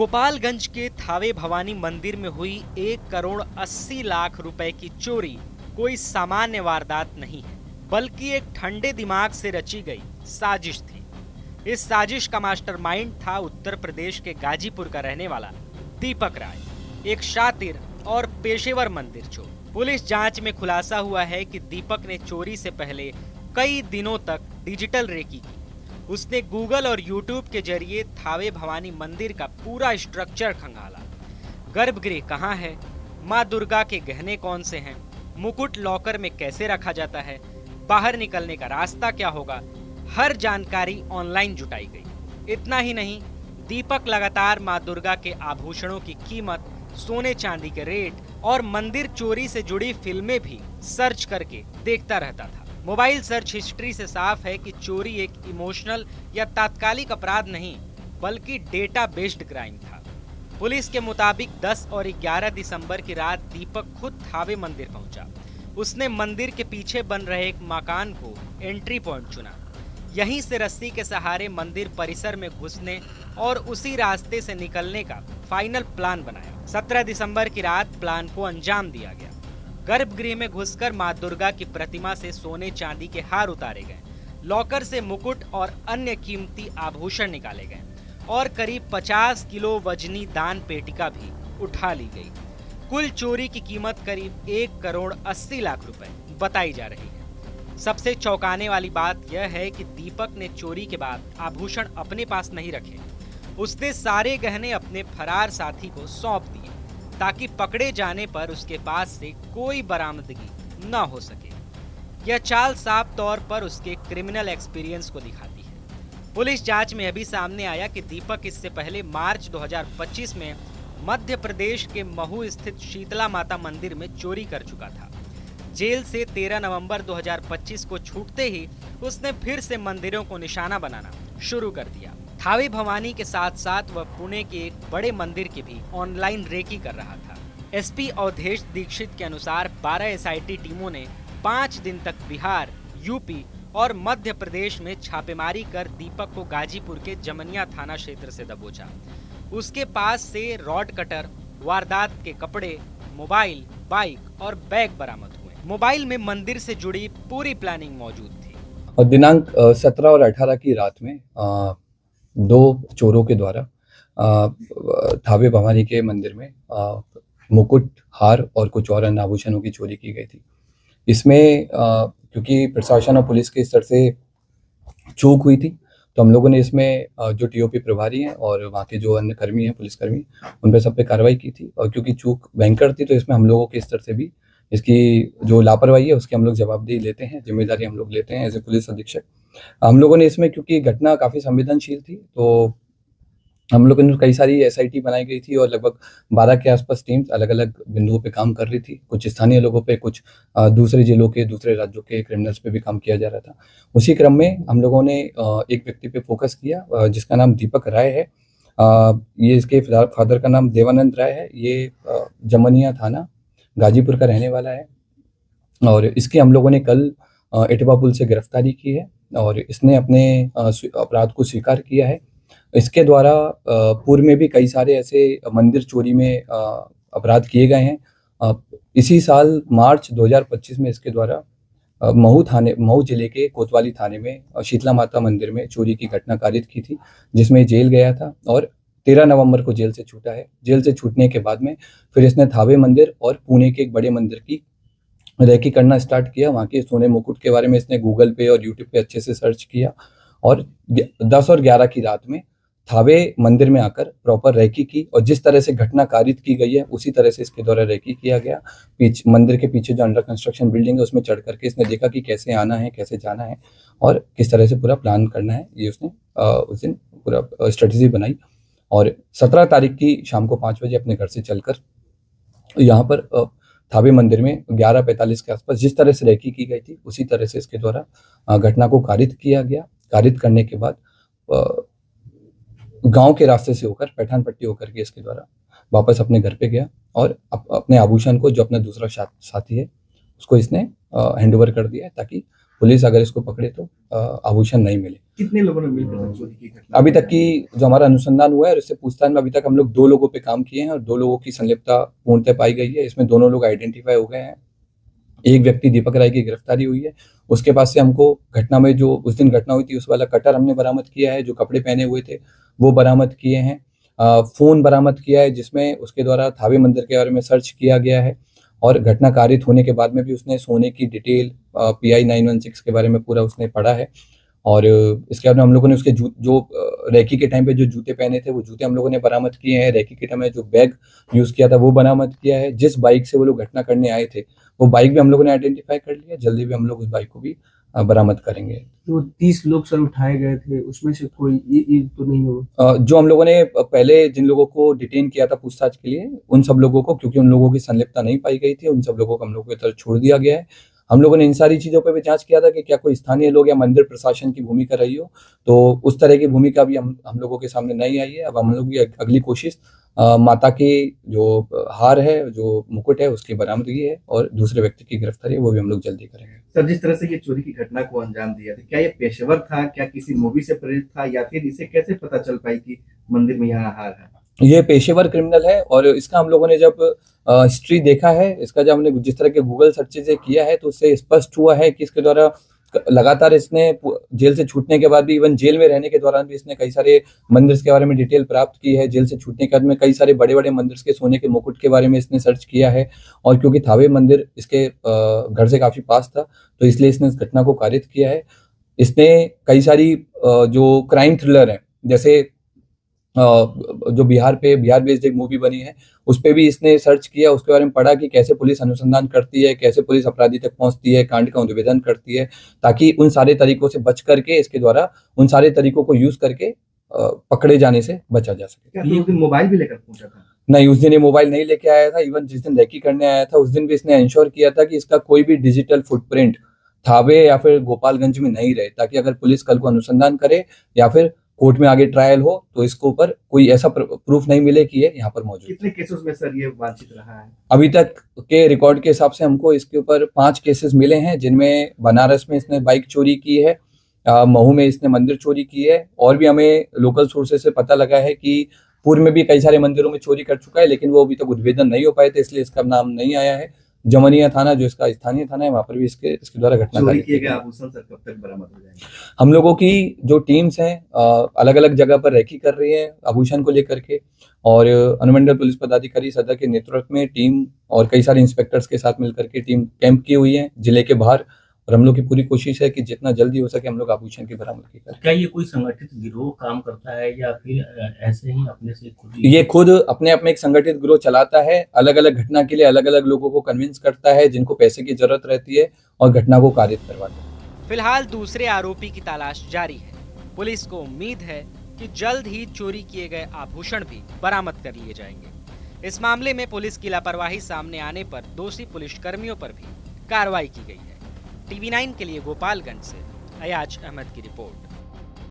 गोपालगंज के थावे भवानी मंदिर में हुई 1 करोड़ 80 लाख रुपए की चोरी कोई सामान्य वारदात नहीं है, बल्कि एक ठंडे दिमाग से रची गई साजिश थी। इस साजिश का मास्टरमाइंड था उत्तर प्रदेश के गाजीपुर का रहने वाला दीपक राय, एक शातिर और पेशेवर मंदिर चोर। पुलिस जांच में खुलासा हुआ है कि दीपक ने चोरी से पहले कई दिनों तक डिजिटल रेकी की। उसने गूगल और यूट्यूब के जरिए थावे भवानी मंदिर का पूरा स्ट्रक्चर खंगाला। गर्भगृह कहाँ है, माँ दुर्गा के गहने कौन से हैं, मुकुट लॉकर में कैसे रखा जाता है, बाहर निकलने का रास्ता क्या होगा, हर जानकारी ऑनलाइन जुटाई गई। इतना ही नहीं, दीपक लगातार माँ दुर्गा के आभूषणों की कीमत, सोने चांदी के रेट और मंदिर चोरी से जुड़ी फिल्में भी सर्च करके देखता रहता था। मोबाइल सर्च हिस्ट्री से साफ है कि चोरी एक इमोशनल या तात्कालिक अपराध नहीं, बल्कि डेटा बेस्ड क्राइम था। पुलिस के मुताबिक 10 और 11 दिसंबर की रात दीपक खुद थावे मंदिर पहुंचा। उसने मंदिर के पीछे बन रहे एक मकान को एंट्री पॉइंट चुना। यहीं से रस्सी के सहारे मंदिर परिसर में घुसने और उसी रास्ते से निकलने का फाइनल प्लान बनाया। 17 दिसंबर की रात प्लान को अंजाम दिया गया। गर्भगृह में घुसकर मां दुर्गा की प्रतिमा से सोने चांदी के हार उतारे गए, लॉकर से मुकुट और अन्य कीमती आभूषण निकाले गए और करीब 50 किलो वजनी दान पेटिका भी उठा ली गई। कुल चोरी की कीमत करीब 1 करोड़ 80 लाख रुपए बताई जा रही है। सबसे चौंकाने वाली बात यह है कि दीपक ने चोरी के बाद आभूषण अपने पास नहीं रखे। उसने सारे गहने अपने फरार साथी को सौंप दिए ताकि पकड़े जाने पर उसके पास से कोई बरामदगी न हो सके। यह चाल साफ तौर पर उसके क्रिमिनल एक्सपीरियंस को दिखाती है। पुलिस जांच में अभी सामने आया कि दीपक इससे पहले मार्च 2025 में मध्य प्रदेश के महू स्थित शीतला माता मंदिर में चोरी कर चुका था। जेल से 13 नवंबर 2025 को छूटते ही उसने फिर से मंदिरों को निशाना बनाना शुरू कर दिया। थावे भवानी के साथ साथ वह पुणे के एक बड़े मंदिर की भी ऑनलाइन रेकी कर रहा था। एसपी अवधेश दीक्षित के अनुसार 12 एसआईटी टीमों ने 5 दिन तक बिहार, यूपी और मध्य प्रदेश में छापेमारी कर दीपक को गाजीपुर के जमनिया थाना क्षेत्र से दबोचा। उसके पास से रॉड कटर, वारदात के कपड़े, मोबाइल, बाइक और बैग बरामद हुए। मोबाइल में मंदिर से जुड़ी पूरी प्लानिंग मौजूद थी। और दिनांक 17 और 18 की रात में 2 चोरों के द्वारा थावे भवानी के मंदिर में मुकुट, हार और कुछ और अन्य आभूषणों की चोरी की गई थी। इसमें क्योंकि प्रशासन और पुलिस के स्तर से चूक हुई थी, तो हम लोगों ने इसमें जो टीओपी प्रभारी हैं और वहाँ के जो अन्य कर्मी हैं, पुलिसकर्मी, उन पर सब पे कार्रवाई की थी। और क्योंकि चूक भयंकर थी, तो इसमें हम लोगों के स्तर से भी इसकी जो लापरवाही है उसकी हम लोग जवाबदेही लेते हैं, जिम्मेदारी हम लोग लेते हैं एज ए पुलिस अधीक्षक। हम लोगों ने इसमें, क्योंकि घटना काफ़ी संवेदनशील थी, तो हम लोगों ने कई सारी एसआईटी बनाई गई थी और लगभग 12 के आसपास टीम्स अलग अलग बिंदुओं पे काम कर रही थी। कुछ स्थानीय लोगों पे, कुछ दूसरे जिलों के, दूसरे राज्यों के क्रिमिनल्स पे भी काम किया जा रहा था। उसी क्रम में हम लोगों ने एक व्यक्ति पे फोकस किया जिसका नाम दीपक राय है। ये इसके फादर का नाम देवानंद राय है। ये जमनिया थाना गाजीपुर का रहने वाला है और इसकी हम लोगों ने कल एटवा पुल से गिरफ्तारी की है और इसने अपने अपराध को स्वीकार किया है। इसके द्वारा पूर्व में भी कई सारे ऐसे मंदिर चोरी में अपराध किए गए हैं। इसी साल मार्च 2025 में इसके द्वारा महू जिले के कोतवाली थाने में शीतला माता मंदिर में चोरी की घटना कारित की थी, जिसमें जेल गया था और 13 नवंबर को जेल से छूटा है। जेल से छूटने के बाद में फिर इसने थावे मंदिर और पुणे के एक बड़े मंदिर की रेकी करना स्टार्ट किया। वहाँ के सोने मुकुट के बारे में इसने गूगल पे और यूट्यूब पे अच्छे से सर्च किया और 10 और 11 की रात में थावे मंदिर में आकर प्रॉपर रेकी की और जिस तरह से घटना कारित की गई है उसी तरह से इसके द्वारा रेकी किया गया। मंदिर के पीछे जो अंडर कंस्ट्रक्शन बिल्डिंग है उसमें चढ़ करके इसने देखा कि कैसे आना है, कैसे जाना है और किस तरह से पूरा प्लान करना है। ये उसने उस दिन पूरा स्ट्रेटेजी बनाई और 17 तारीख की शाम को 5 बजे अपने घर से चलकर यहाँ पर थावे मंदिर में 11:45 के आसपास जिस तरह से रेकी की गई थी उसी तरह से इसके द्वारा घटना को कारित किया गया। कारित करने के बाद गांव के रास्ते से होकर, पैठान पट्टी होकर के इसके द्वारा वापस अपने घर पे गया और अपने आभूषण को, जो अपना दूसरा साथी है, उसको इसने हैंड ओवर कर दिया ताकि पुलिस अगर इसको पकड़े तो आभूषण नहीं मिले। कितने लोगों ने मिलकर चोरी की घटना अभी तक की जो हमारा अनुसंधान हुआ है और इससे पूछताछ में अभी तक हम लोग 2 लोगों पे काम किए हैं और 2 लोगों की संलिप्तता पूर्णतः पाई गई है। इसमें दोनों लोग आइडेंटिफाई हो गए हैं। एक व्यक्ति दीपक राय की गिरफ्तारी हुई है। उसके पास से हमको घटना में जो उस दिन घटना हुई थी उस वाला कटर हमने बरामद किया है, जो कपड़े पहने हुए थे वो बरामद किए हैं। फोन बरामद किया है जिसमें उसके द्वारा थावे मंदिर के बारे में सर्च किया गया है और घटना कारित होने के बाद में भी उसने सोने की डिटेल PI 916 के बारे में पूरा उसने पढ़ा है। और इसके बाद में हम लोगों ने उसके जो रेकी के टाइम पे जो जूते पहने थे वो जूते हम लोगों ने बरामद किए हैं। रेकी के टाइम में जो बैग यूज किया था वो बरामद किया है। जिस बाइक से वो लोग घटना करने आए थे वो बाइक भी हम लोगों ने आइडेंटिफाई कर लिया। जल्दी भी हम लोग उस बाइक को भी बरामद करेंगे। तो 30 लोग सर उठाए गए थे, उसमें से कोई ये तो नहीं हो? जो हम लोगों ने पहले जिन लोगों को डिटेन किया था पूछताछ के लिए उन सब लोगों को, क्योंकि उन लोगों की संलिप्तता नहीं पाई गई थी, उन सब लोगों को हम लोगों की तरफ छोड़ दिया गया है। हम लोगों ने इन सारी चीजों पर भी जांच किया था कि क्या कोई स्थानीय लोग या मंदिर प्रशासन की भूमिका रही हो, तो उस तरह की भूमिका भी हम लोगों के सामने नहीं आई है। अब हम लोग की अगली कोशिश माता की जो हार है, जो मुकुट है, उसकी बरामदगी है और दूसरे व्यक्ति की गिरफ्तारी है वो भी हम लोग जल्दी करेंगे। सर, जिस तरह से ये चोरी की घटना को अंजाम दिया था, क्या ये पेशेवर था, क्या किसी मूवी से प्रेरित था, या फिर इसे कैसे पता चल पाई कि मंदिर में यहाँ हार है? ये पेशेवर क्रिमिनल है और इसका हम लोगों ने जब हिस्ट्री देखा है, इसका जब हमने जिस तरह के गूगल सर्चेज किया है तो उससे स्पष्ट हुआ है कि इसके द्वारा लगातार इसने जेल से छूटने के बाद भी, इवन जेल में रहने के दौरान भी इसने कई सारे मंदिर के बारे में डिटेल प्राप्त की है। जेल से छूटने के बाद में कई सारे बड़े बड़े मंदिर के सोने के मुकुट के बारे में इसने सर्च किया है और क्योंकि थावे मंदिर इसके घर से काफी पास था तो इसलिए इसने इस घटना को कारित किया है। इसने कई सारी जो क्राइम थ्रिलर है, जैसे जो बिहार बेस्ड एक मूवी बनी है उस पे भी इसने सर्च किया, उसके बारे में पढ़ा कि कैसे पुलिस अनुसंधान करती है, कैसे पुलिस अपराधी तक पहुंचती है, कांड का निवेदन करती है, ताकि उन सारे तरीकों से बच करके इसके द्वारा उन सारे तरीकों को यूज करके पकड़े जाने से बचा जा सके। क्या उस दिन मोबाइल भी लेकर पहुंचा था? नहीं, उस दिन ये मोबाइल नहीं लेके आया था। इवन जिस दिन रेकी करने आया था उस दिन भी इसने इंश्योर किया था कि इसका कोई भी डिजिटल फुटप्रिंट थावे या फिर गोपालगंज में नहीं रहे, ताकि अगर पुलिस कल को अनुसंधान करे या फिर कोर्ट में आगे ट्रायल हो तो इसके ऊपर कोई ऐसा प्रूफ नहीं मिले कि ये यहाँ पर मौजूद। कितने केसेस में सर ये वांछित रहा है? अभी तक के रिकॉर्ड के हिसाब से हमको इसके ऊपर 5 केसेस मिले हैं, जिनमें बनारस में इसने बाइक चोरी की है, महू में इसने मंदिर चोरी की है और भी हमें लोकल सोर्सेज से पता लगा है कि पूर्व में भी कई सारे मंदिरों में चोरी कर चुका है, लेकिन वो अभी तक उद्भेदन नहीं हो पाए थे, इसलिए इसका नाम नहीं आया है। जमनिया थाना जो इसका स्थानीय थाना है वहां पर भी इसके द्वारा घटना चोरी किए गए आभूषण सर कब तक बरामद हो जाएंगे? हम लोगों की जो टीम्स हैं अलग अलग जगह पर रेकी कर रही है आभूषण को लेकर के, और अनुमंडल पुलिस पदाधिकारी सदर के नेतृत्व में टीम और कई सारे इंस्पेक्टर्स के साथ मिलकर के टीम कैंप की हुई है जिले के बाहर, और हम लोग की पूरी कोशिश है कि जितना जल्दी हो सके हम लोग आभूषण की बरामदगी करें। क्या ये कोई संगठित गिरोह काम करता है या फिर ऐसे ही अपने से ये खुद अपने आप में एक संगठित गिरोह चलाता है, अलग अलग घटना के लिए अलग अलग लोगों को कन्विंस करता है जिनको पैसे की जरूरत रहती है और घटना को कारित करवाता है। फिलहाल दूसरे आरोपी की तलाश जारी है। पुलिस को उम्मीद है कि जल्द ही चोरी किए गए आभूषण भी बरामद कर लिए जाएंगे। इस मामले में पुलिस की लापरवाही सामने आने पर दोषी पुलिसकर्मियों पर भी कार्रवाई की गई है। TV9 के लिए गोपालगंज से अयाज अहमद की रिपोर्ट।